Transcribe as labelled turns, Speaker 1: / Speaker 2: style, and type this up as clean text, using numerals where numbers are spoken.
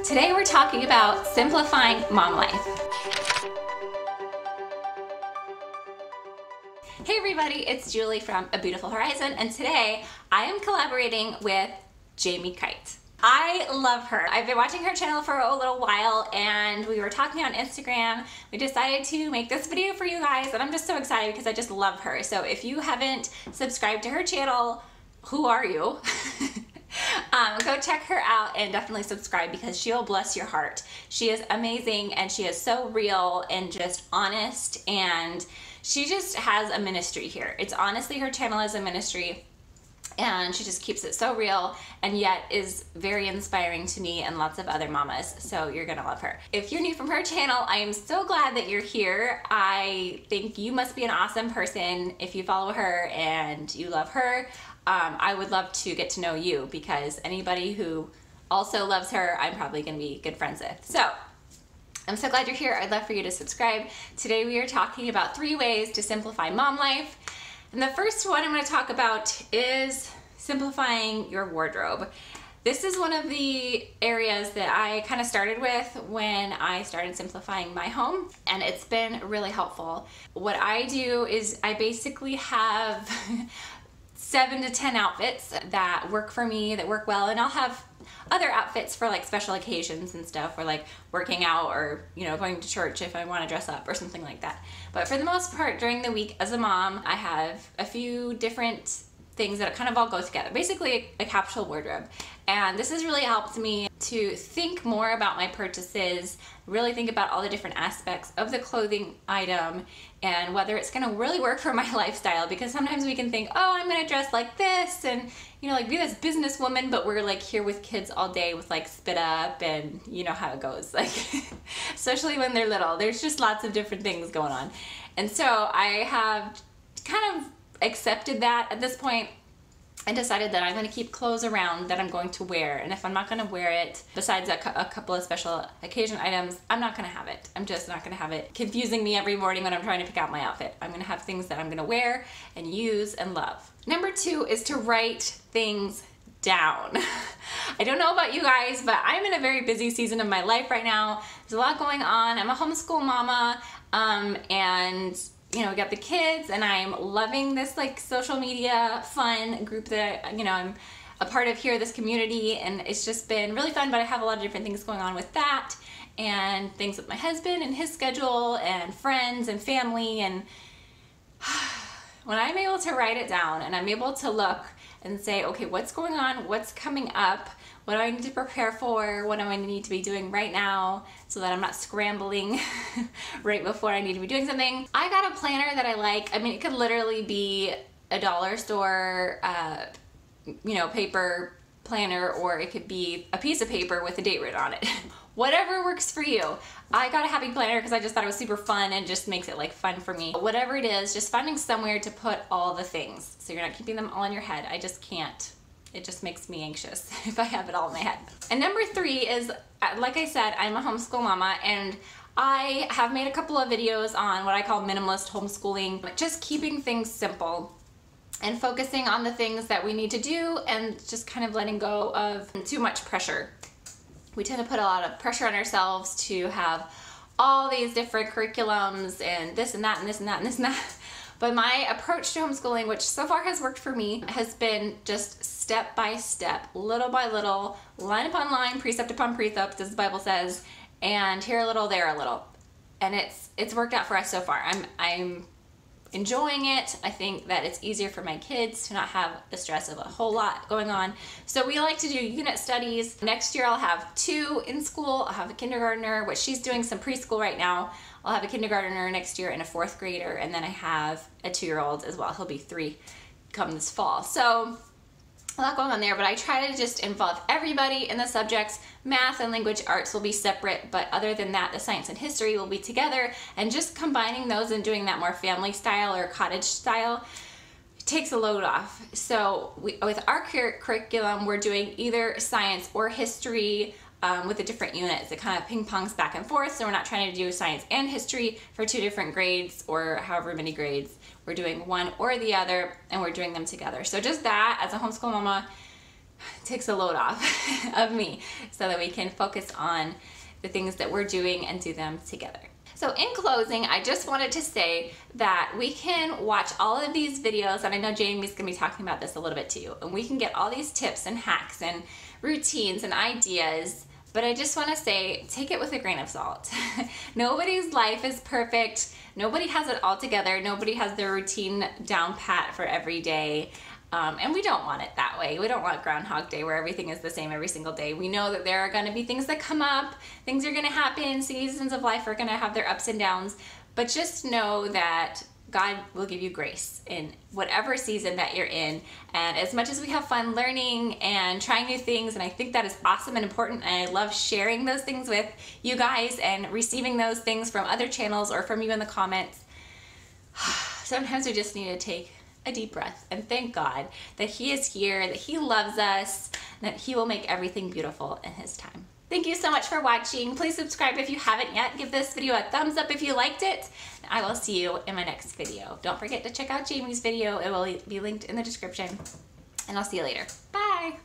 Speaker 1: Today we're talking about simplifying mom life. Hey everybody, it's Julie from A Beautiful Horizon, and today I am collaborating with Jaimie Kight. I love her. I've been watching her channel for a little while and we were talking on Instagram. We decided to make this video for you guys and I'm just so excited because I just love her. So if you haven't subscribed to her channel, who are you? Go check her out and definitely subscribe because she'll bless your heart. She is amazing and she is so real and just honest, and she just has a ministry here. It's honestly, her channel is a ministry and she just keeps it so real and yet is very inspiring to me and lots of other mamas, so you're gonna love her. If you're new from her channel, I am so glad that you're here. I think you must be an awesome person if you follow her and you love her. I would love to get to know you because anybody who also loves her, I'm probably gonna be good friends with. So I'm so glad you're here. I'd love for you to subscribe. Today we are talking about 3 ways to simplify mom life. And the first one I'm going to talk about is simplifying your wardrobe. This is one of the areas that I kind of started with when I started simplifying my home, and it's been really helpful. What I do is I basically have 7 to 10 outfits that work for me, that work well, and I'll have other outfits for like special occasions and stuff, or like working out, or going to church if I want to dress up or something like that. But for the most part, during the week as a mom, I have a few different things that kind of all go together, basically a capsule wardrobe. And this has really helped me to think more about my purchases, really think about all the different aspects of the clothing item and whether it's gonna really work for my lifestyle, because sometimes we can think, oh, I'm gonna dress like this and like be this businesswoman, but we're like here with kids all day with like spit up, and you know how it goes, like especially when they're little, there's just lots of different things going on. And so I have kind of accepted that at this point. I decided that I'm going to keep clothes around that I'm going to wear, and if I'm not going to wear it, besides a couple of special occasion items, I'm not going to have it. I'm just not going to have it confusing me every morning when I'm trying to pick out my outfit. I'm going to have things that I'm going to wear and use and love. Number 2 is to write things down. I don't know about you guys, but I'm in a very busy season of my life right now. There's a lot going on. I'm a homeschool mama, and we got the kids, and I'm loving this like social media fun group that I'm a part of here, this community, and it's just been really fun. But I have a lot of different things going on with that, and things with my husband and his schedule, and friends and family. And when I'm able to write it down and I'm able to look and say, okay, what's going on, what's coming up, what do I need to prepare for, what do I need to be doing right now so that I'm not scrambling right before I need to be doing something. I got a planner that I like. I mean, it could literally be a dollar store paper planner, or it could be a piece of paper with a date written on it. Whatever works for you. I got a happy planner because I just thought it was super fun and just makes it like fun for me. Whatever it is, just finding somewhere to put all the things so you're not keeping them all in your head. I just can't. It just makes me anxious if I have it all in my head. And number 3 is, like I said, I'm a homeschool mama, and I have made a couple of videos on what I call minimalist homeschooling, just keeping things simple and focusing on the things that we need to do and just kind of letting go of too much pressure. We tend to put a lot of pressure on ourselves to have all these different curriculums and this and that and this and that and this and that. But my approach to homeschooling, which so far has worked for me, has been just step by step, little by little, line upon line, precept upon precept, as the Bible says, and here a little, there a little. And it's worked out for us so far. I'm enjoying it. I think that it's easier for my kids to not have the stress of a whole lot going on. So we like to do unit studies. Next year I'll have 2 in school. I'll have a kindergartner, which she's doing some preschool right now. I'll have a kindergartner next year and a 4th grader, and then I have a 2-year-old as well. He'll be 3 come this fall. So a lot going on there, but I try to just involve everybody in the subjects. Math and language arts will be separate, but other than that, the science and history will be together, and just combining those and doing that more family style or cottage style takes a load off. So with our curriculum, we're doing either science or history with the different units. It kind of ping-pongs back and forth, so we're not trying to do science and history for 2 different grades or however many grades. We're doing one or the other, and we're doing them together. So just that, as a homeschool mama, takes a load off of me so that we can focus on the things that we're doing and do them together. So in closing, I just wanted to say that we can watch all of these videos, and I know Jaimie's gonna be talking about this a little bit too, and we can get all these tips and hacks and routines and ideas, but I just wanna say, take it with a grain of salt. Nobody's life is perfect. Nobody has it all together. Nobody has their routine down pat for every day. And we don't want it that way. We don't want Groundhog Day where everything is the same every single day. We know that there are going to be things that come up, things are going to happen, seasons of life are going to have their ups and downs, but just know that God will give you grace in whatever season that you're in. And as much as we have fun learning and trying new things, and I think that is awesome and important, and I love sharing those things with you guys and receiving those things from other channels or from you in the comments, sometimes we just need to take a deep breath and thank God that He is here, that He loves us, and that He will make everything beautiful in His time. Thank you so much for watching. Please subscribe if you haven't yet. Give this video a thumbs up if you liked it. I will see you in my next video. Don't forget to check out Jaimie's video. It will be linked in the description. And I'll see you later. Bye.